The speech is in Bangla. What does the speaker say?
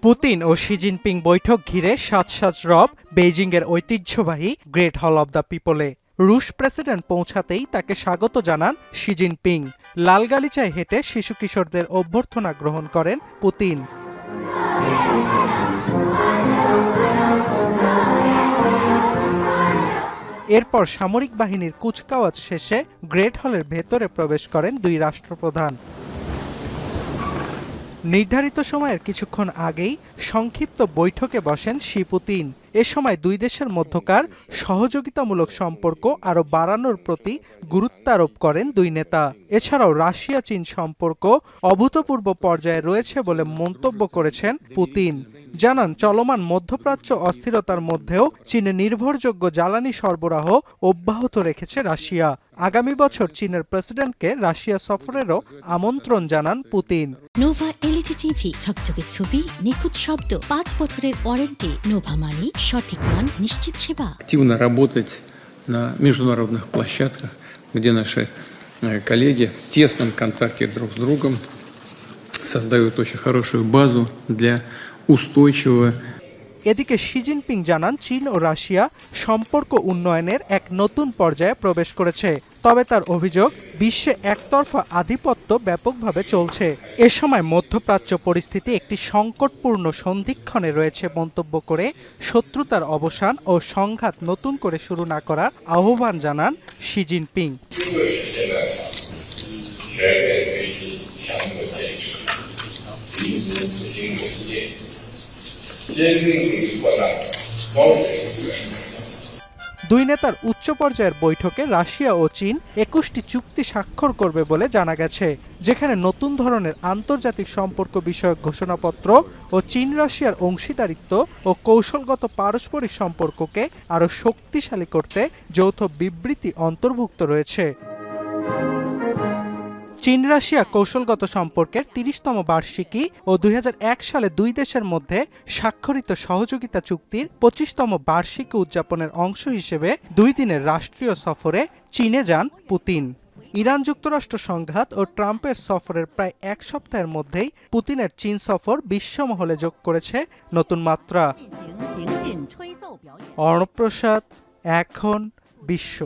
পুতিন ও শি জিনপিং বৈঠক ঘিরে সাজ রব বেইজিংয়ের ঐতিহ্যবাহী গ্রেট হল অব দ্য পিপলে। রুশ প্রেসিডেন্ট পৌঁছাতেই তাকে স্বাগত জানান শি জিনপিং। লাল গালিচায় হেঁটে শিশু কিশোরদের অভ্যর্থনা গ্রহণ করেন পুতিন। এরপর সামরিক বাহিনীর কুচকাওয়াজ শেষে গ্রেট হলের ভেতরে প্রবেশ করেন দুই রাষ্ট্রপ্রধান। নির্ধারিত সময়ের কিছুক্ষণ আগেই সংক্ষিপ্ত বৈঠকে বসেন শি পুতিন। এ সময় দুই দেশের মধ্যকার সহযোগিতামূলক সম্পর্ক আরও বাড়ানোর প্রতি গুরুত্ব আরোপ করেন দুই নেতা। এছাড়াও রাশিয়া চীন সম্পর্ক অভূতপূর্ব পর্যায়ে রয়েছে বলে মন্তব্য করেছেন পুতিন। জানান, চলমান মধ্যপ্রাচ্য অস্থিরতার মধ্যেও চীনে নির্ভরযোগ্য জ্বালানি সরবরাহ অব্যাহত রেখেছে রাশিয়া। আগামী বছর চীনের প্রেসিডেন্টকে রাশিয়া সফরেরও আমন্ত্রণ জানান পুতিন। নোভা এলইডি টিভি, ঝকঝকে ছবি, নিখুঁত শব্দ, 5 বছরের ওয়ারেন্টি। নোভা মানি সঠিক মান, নিশ্চিত সেবা। Активно работать на международных площадках, где наши коллеги в тесном контакте друг с другом создают очень хорошую базу для устойчивого. এদিকে শি জিনপিং জানান, চীন ও রাশিয়া সম্পর্ক উন্নয়নের এক নতুন পর্যায়ে প্রবেশ করেছে। তবে তার অভিযোগ, বিশ্বে একতরফা আধিপত্য ব্যাপকভাবে চলছে। এ সময় মধ্যপ্রাচ্য পরিস্থিতি একটি সংকটপূর্ণ সন্ধিক্ষণে রয়েছে মন্তব্য করে শত্রুতার অবসান ও সংঘাত নতুন করে শুরু না করার আহ্বান জানান শি জিনপিং। দুই নেতার উচ্চ পর্যায়ের বৈঠকে রাশিয়া ও চীন 21টি চুক্তি স্বাক্ষর করবে বলে জানা গেছে, যেখানে নতুন ধরনের আন্তর্জাতিক সম্পর্ক বিষয়ক ঘোষণাপত্র ও চীন রাশিয়ার অংশীদারিত্ব ও কৌশলগত পারস্পরিক সম্পর্ককে আরও শক্তিশালী করতে যৌথ বিবৃতি অন্তর্ভুক্ত রয়েছে। চীন রাশিয়া কৌশলগত সম্পর্কের 30তম বার্ষিকী ও 2001 সালে দুই দেশের মধ্যে স্বাক্ষরিত সহযোগিতা চুক্তির 25তম বার্ষিকী উদযাপনের অংশ হিসেবে 2 দিনের রাষ্ট্রীয় সফরে চীনে যান পুতিন। ইরান যুক্তরাষ্ট্র সংঘাত ও ট্রাম্পের সফরের প্রায় এক সপ্তাহের মধ্যেই পুতিনের চীন সফর বিশ্বমহলে যোগ করেছে নতুন মাত্রা। অর্ণব প্রসাদ, এখন বিশ্ব।